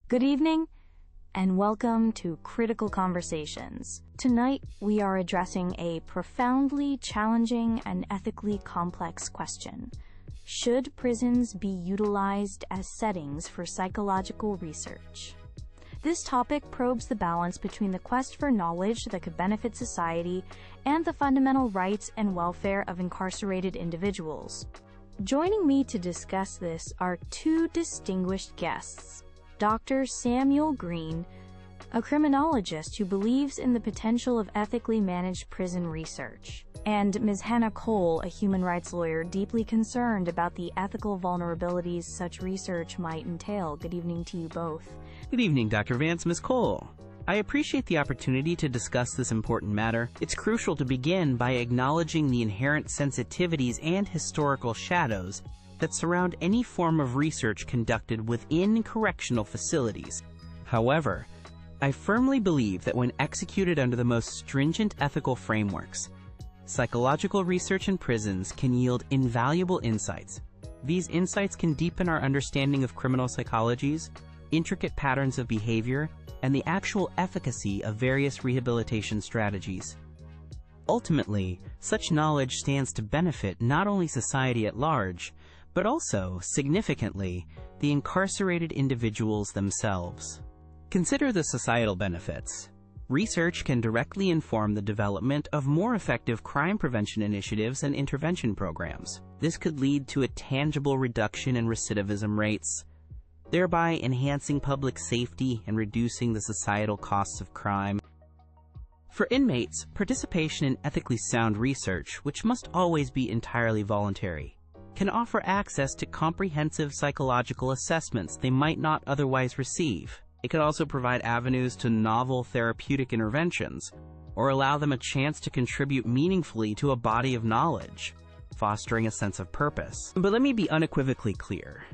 Good evening, and welcome to Critical Conversations. Tonight, we are addressing a profoundly challenging and ethically complex question. Should prisons be utilized as settings for psychological research? This topic probes the balance between the quest for knowledge that could benefit society and the fundamental rights and welfare of incarcerated individuals. Joining me to discuss this are two distinguished guests. Dr. Samuel Green, a criminologist who believes in the potential of ethically managed prison research, and Ms. Hannah Cole, a human rights lawyer deeply concerned about the ethical vulnerabilities such research might entail. Good evening to you both. Good evening, Dr. Vance, Ms. Cole. I appreciate the opportunity to discuss this important matter. It's crucial to begin by acknowledging the inherent sensitivities and historical shadows that surround any form of research conducted within correctional facilities. However, I firmly believe that when executed under the most stringent ethical frameworks, psychological research in prisons can yield invaluable insights. These insights can deepen our understanding of criminal psychologies, intricate patterns of behavior, and the actual efficacy of various rehabilitation strategies. Ultimately, such knowledge stands to benefit not only society at large, but also, significantly, the incarcerated individuals themselves. Consider the societal benefits. Research can directly inform the development of more effective crime prevention initiatives and intervention programs. This could lead to a tangible reduction in recidivism rates, thereby enhancing public safety and reducing the societal costs of crime. For inmates, participation in ethically sound research, which must always be entirely voluntary, can offer access to comprehensive psychological assessments they might not otherwise receive. It could also provide avenues to novel therapeutic interventions, or allow them a chance to contribute meaningfully to a body of knowledge, fostering a sense of purpose. But let me be unequivocally clear.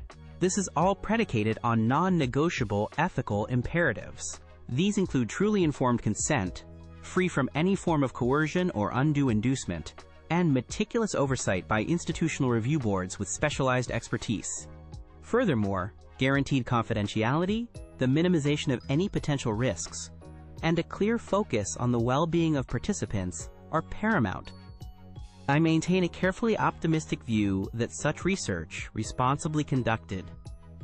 This is all predicated on non-negotiable ethical imperatives. These include truly informed consent, free from any form of coercion or undue inducement, and meticulous oversight by institutional review boards with specialized expertise. Furthermore, guaranteed confidentiality, the minimization of any potential risks, and a clear focus on the well-being of participants are paramount. I maintain a carefully optimistic view that such research, responsibly conducted,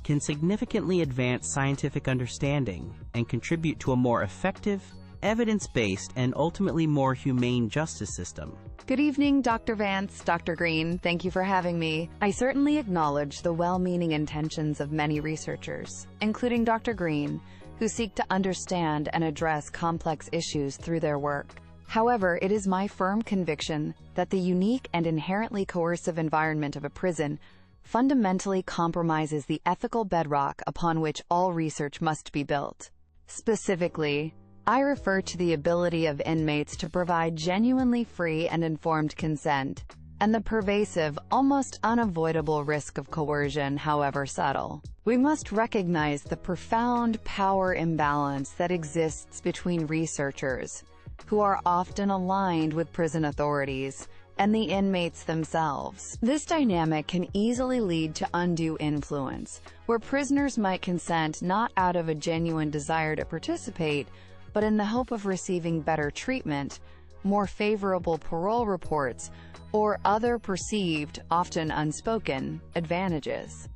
can significantly advance scientific understanding and contribute to a more effective, evidence-based, and ultimately more humane justice system. Good evening, Dr. Vance, Dr. Green. Thank you for having me. I certainly acknowledge the well-meaning intentions of many researchers, including Dr. Green, who seek to understand and address complex issues through their work. However, it is my firm conviction that the unique and inherently coercive environment of a prison fundamentally compromises the ethical bedrock upon which all research must be built. Specifically, I refer to the ability of inmates to provide genuinely free and informed consent, and the pervasive, almost unavoidable risk of coercion, however subtle. We must recognize the profound power imbalance that exists between researchers, who are often aligned with prison authorities, and the inmates themselves. This dynamic can easily lead to undue influence, where prisoners might consent not out of a genuine desire to participate, but in the hope of receiving better treatment, more favorable parole reports, or other perceived, often unspoken, advantages.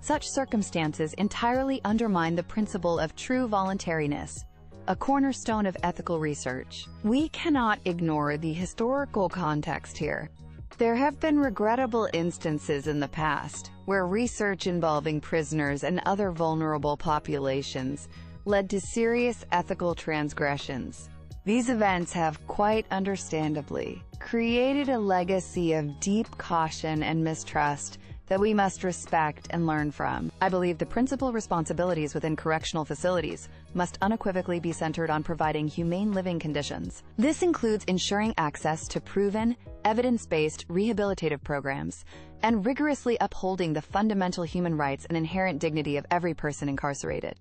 Such circumstances entirely undermine the principle of true voluntariness, a cornerstone of ethical research. We cannot ignore the historical context here. There have been regrettable instances in the past, where research involving prisoners and other vulnerable populations led to serious ethical transgressions. These events have, quite understandably, created a legacy of deep caution and mistrust that we must respect and learn from. I believe the principal responsibilities within correctional facilities must unequivocally be centered on providing humane living conditions. This includes ensuring access to proven, evidence-based rehabilitative programs, and rigorously upholding the fundamental human rights and inherent dignity of every person incarcerated.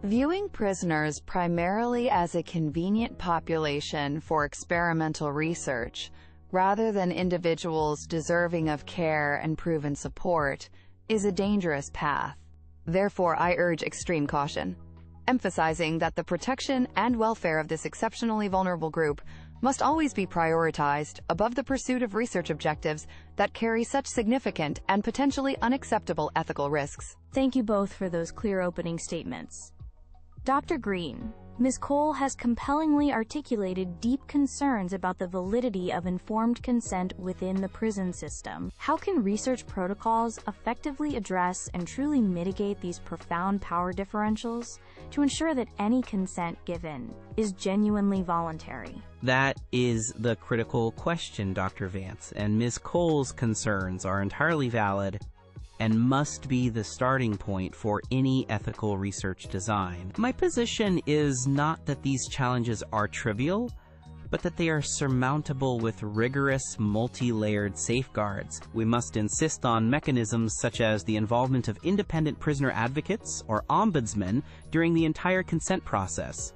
Viewing prisoners primarily as a convenient population for experimental research, rather than individuals deserving of care and proven support, is a dangerous path. Therefore, I urge extreme caution. emphasizing that the protection and welfare of this exceptionally vulnerable group must always be prioritized above the pursuit of research objectives that carry such significant and potentially unacceptable ethical risks. Thank you both for those clear opening statements. Dr. Green, Ms. Cole has compellingly articulated deep concerns about the validity of informed consent within the prison system. How can research protocols effectively address and truly mitigate these profound power differentials to ensure that any consent given is genuinely voluntary? That is the critical question, Dr. Vance, and Ms. Cole's concerns are entirely valid and must be the starting point for any ethical research design. My position is not that these challenges are trivial, but that they are surmountable with rigorous, multi-layered safeguards. We must insist on mechanisms such as the involvement of independent prisoner advocates or ombudsmen during the entire consent process.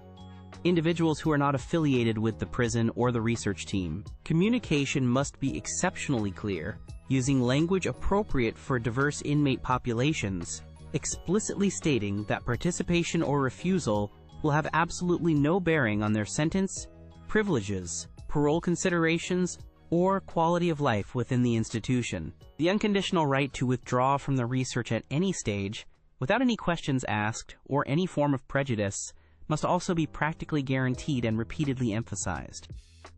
Individuals who are not affiliated with the prison or the research team. Communication must be exceptionally clear, using language appropriate for diverse inmate populations, explicitly stating that participation or refusal will have absolutely no bearing on their sentence, privileges, parole considerations, or quality of life within the institution. The unconditional right to withdraw from the research at any stage, without any questions asked or any form of prejudice, must also be practically guaranteed and repeatedly emphasized.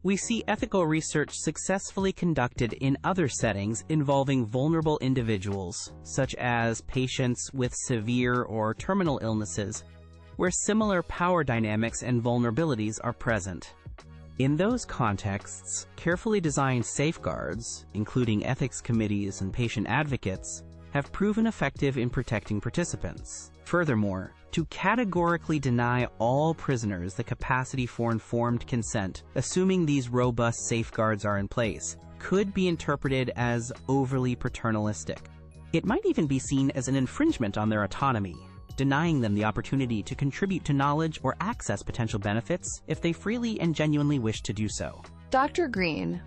We see ethical research successfully conducted in other settings involving vulnerable individuals, such as patients with severe or terminal illnesses, where similar power dynamics and vulnerabilities are present. In those contexts, carefully designed safeguards, including ethics committees and patient advocates, have proven effective in protecting participants. Furthermore, to categorically deny all prisoners the capacity for informed consent, assuming these robust safeguards are in place, could be interpreted as overly paternalistic. It might even be seen as an infringement on their autonomy, denying them the opportunity to contribute to knowledge or access potential benefits if they freely and genuinely wish to do so. Dr. Green,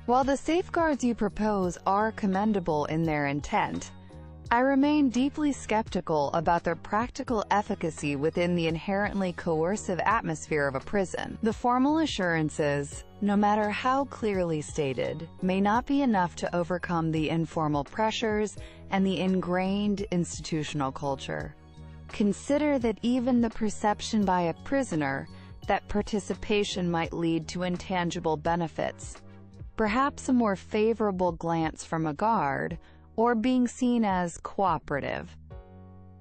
while the safeguards you propose are commendable in their intent, I remain deeply skeptical about their practical efficacy within the inherently coercive atmosphere of a prison. The formal assurances, no matter how clearly stated, may not be enough to overcome the informal pressures and the ingrained institutional culture. Consider that even the perception by a prisoner that participation might lead to intangible benefits, perhaps a more favorable glance from a guard, or being seen as cooperative,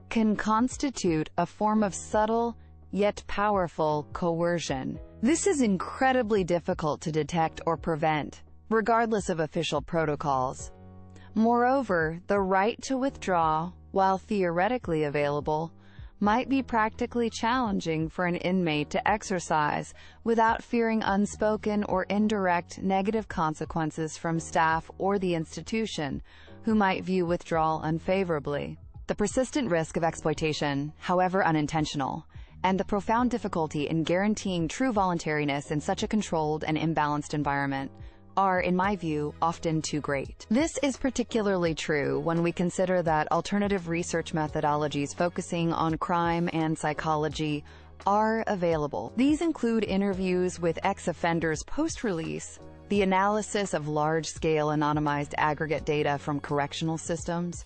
can constitute a form of subtle, yet powerful, coercion. This is incredibly difficult to detect or prevent, regardless of official protocols. Moreover, the right to withdraw, while theoretically available, might be practically challenging for an inmate to exercise without fearing unspoken or indirect negative consequences from staff or the institution, who might view withdrawal unfavorably. The persistent risk of exploitation, however unintentional, and the profound difficulty in guaranteeing true voluntariness in such a controlled and imbalanced environment are, in my view, often too great. This is particularly true when we consider that alternative research methodologies focusing on crime and psychology are available. These include interviews with ex-offenders post-release, the analysis of large-scale anonymized aggregate data from correctional systems,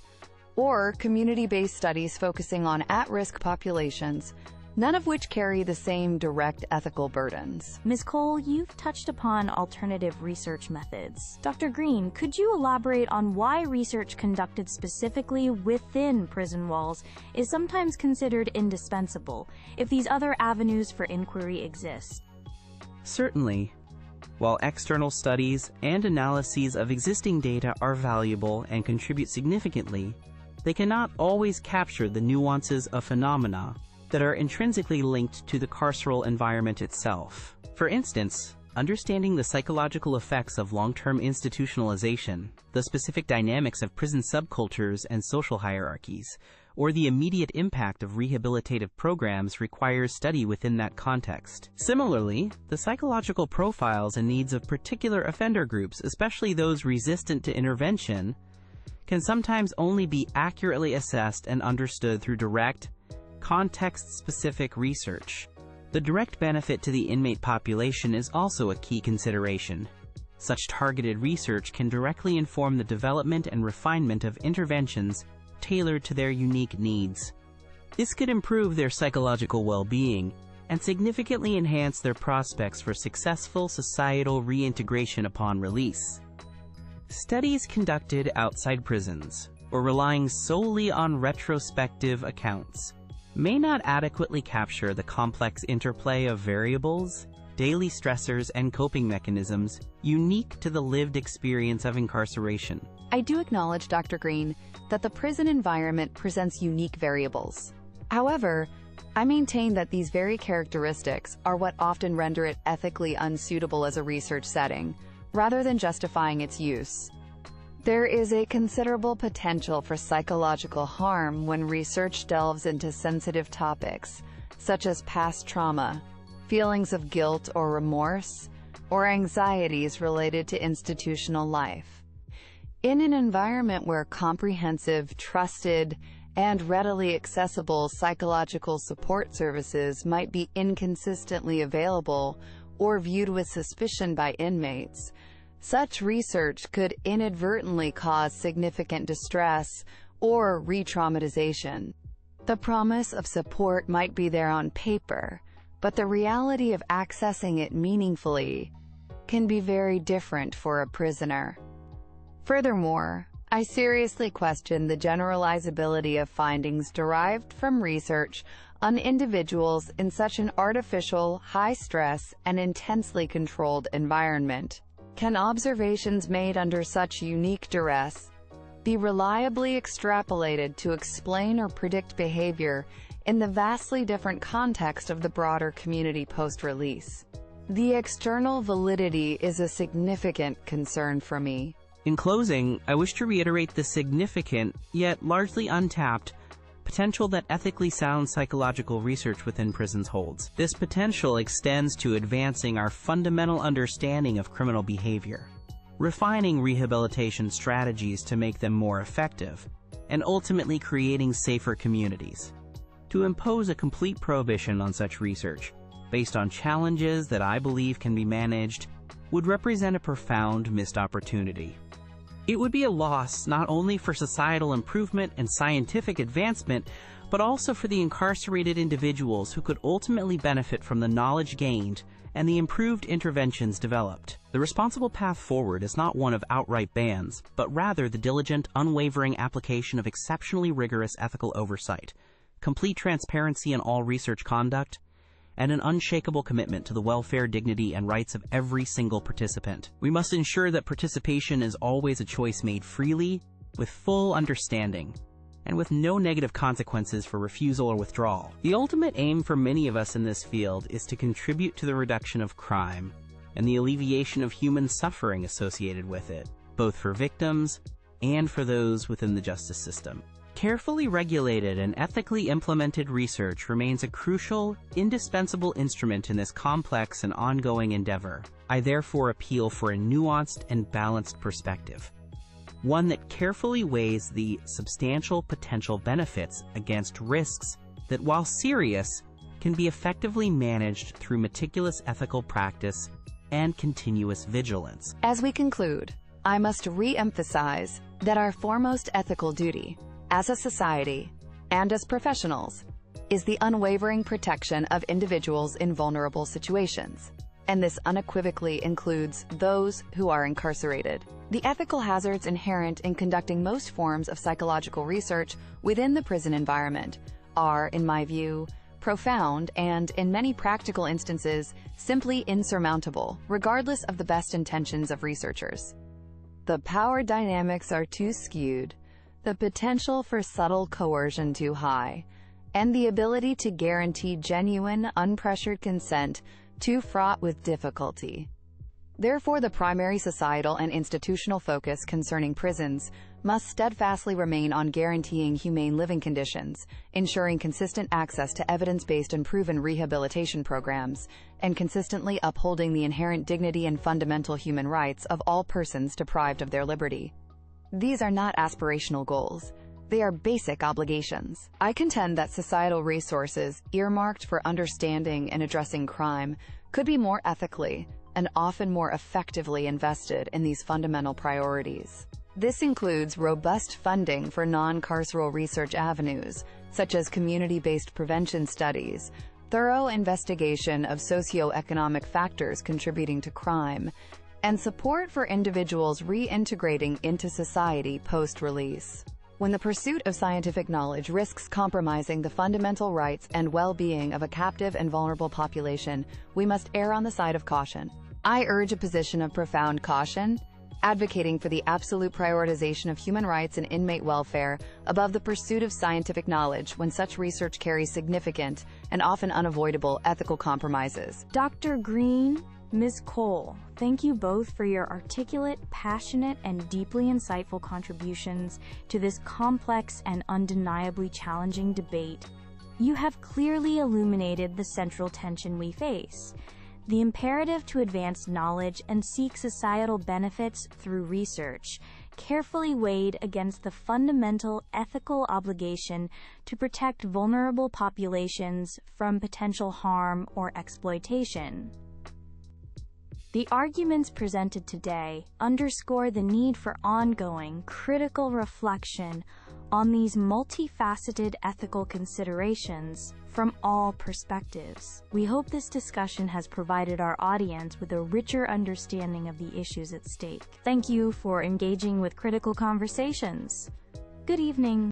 or community-based studies focusing on at-risk populations, none of which carry the same direct ethical burdens. Ms. Cole, you've touched upon alternative research methods. Dr. Green, could you elaborate on why research conducted specifically within prison walls is sometimes considered indispensable if these other avenues for inquiry exist? Certainly. While external studies and analyses of existing data are valuable and contribute significantly, they cannot always capture the nuances of phenomena that are intrinsically linked to the carceral environment itself. For instance, understanding the psychological effects of long-term institutionalization, the specific dynamics of prison subcultures and social hierarchies, or the immediate impact of rehabilitative programs requires study within that context. Similarly, the psychological profiles and needs of particular offender groups, especially those resistant to intervention, can sometimes only be accurately assessed and understood through direct, context-specific research. The direct benefit to the inmate population is also a key consideration. Such targeted research can directly inform the development and refinement of interventions tailored to their unique needs. This could improve their psychological well-being and significantly enhance their prospects for successful societal reintegration upon release. Studies conducted outside prisons, or relying solely on retrospective accounts, may not adequately capture the complex interplay of variables, daily stressors, and coping mechanisms unique to the lived experience of incarceration. I do acknowledge, Dr. Green, that the prison environment presents unique variables. However, I maintain that these very characteristics are what often render it ethically unsuitable as a research setting, rather than justifying its use. There is a considerable potential for psychological harm when research delves into sensitive topics, such as past trauma, feelings of guilt or remorse, or anxieties related to institutional life. In an environment where comprehensive, trusted, and readily accessible psychological support services might be inconsistently available or viewed with suspicion by inmates, such research could inadvertently cause significant distress or re-traumatization. The promise of support might be there on paper, but the reality of accessing it meaningfully can be very different for a prisoner. Furthermore, I seriously question the generalizability of findings derived from research on individuals in such an artificial, high-stress, and intensely controlled environment. Can observations made under such unique duress be reliably extrapolated to explain or predict behavior in the vastly different context of the broader community post-release? The external validity is a significant concern for me. In closing, I wish to reiterate the significant, yet largely untapped, potential that ethically sound psychological research within prisons holds. This potential extends to advancing our fundamental understanding of criminal behavior, refining rehabilitation strategies to make them more effective, and ultimately creating safer communities. To impose a complete prohibition on such research, based on challenges that I believe can be managed, would represent a profound missed opportunity. It would be a loss not only for societal improvement and scientific advancement, but also for the incarcerated individuals who could ultimately benefit from the knowledge gained and the improved interventions developed. The responsible path forward is not one of outright bans, but rather the diligent, unwavering application of exceptionally rigorous ethical oversight, complete transparency in all research conduct, and an unshakable commitment to the welfare, dignity, and rights of every single participant. We must ensure that participation is always a choice made freely, with full understanding, and with no negative consequences for refusal or withdrawal. The ultimate aim for many of us in this field is to contribute to the reduction of crime and the alleviation of human suffering associated with it, both for victims and for those within the justice system. Carefully regulated and ethically implemented research remains a crucial, indispensable instrument in this complex and ongoing endeavor. I therefore appeal for a nuanced and balanced perspective, one that carefully weighs the substantial potential benefits against risks that, while serious, can be effectively managed through meticulous ethical practice and continuous vigilance. As we conclude, I must re-emphasize that our foremost ethical duty, as a society, and as professionals, is the unwavering protection of individuals in vulnerable situations, and this unequivocally includes those who are incarcerated. The ethical hazards inherent in conducting most forms of psychological research within the prison environment are, in my view, profound and, in many practical instances, simply insurmountable, regardless of the best intentions of researchers. The power dynamics are too skewed, the potential for subtle coercion too high, and the ability to guarantee genuine, unpressured consent too fraught with difficulty. Therefore, the primary societal and institutional focus concerning prisons must steadfastly remain on guaranteeing humane living conditions, ensuring consistent access to evidence-based and proven rehabilitation programs, and consistently upholding the inherent dignity and fundamental human rights of all persons deprived of their liberty. These are not aspirational goals. They are basic obligations. I contend that societal resources earmarked for understanding and addressing crime could be more ethically and often more effectively invested in these fundamental priorities. This includes robust funding for non-carceral research avenues, such as community-based prevention studies, thorough investigation of socioeconomic factors contributing to crime, and support for individuals reintegrating into society post-release. When the pursuit of scientific knowledge risks compromising the fundamental rights and well-being of a captive and vulnerable population, we must err on the side of caution. I urge a position of profound caution, advocating for the absolute prioritization of human rights and inmate welfare above the pursuit of scientific knowledge when such research carries significant and often unavoidable ethical compromises. Dr. Green, Ms. Cole, thank you both for your articulate, passionate, and deeply insightful contributions to this complex and undeniably challenging debate. You have clearly illuminated the central tension we face: the imperative to advance knowledge and seek societal benefits through research, carefully weighed against the fundamental ethical obligation to protect vulnerable populations from potential harm or exploitation. The arguments presented today underscore the need for ongoing, critical reflection on these multifaceted ethical considerations from all perspectives. We hope this discussion has provided our audience with a richer understanding of the issues at stake. Thank you for engaging with Critical Conversations. Good evening.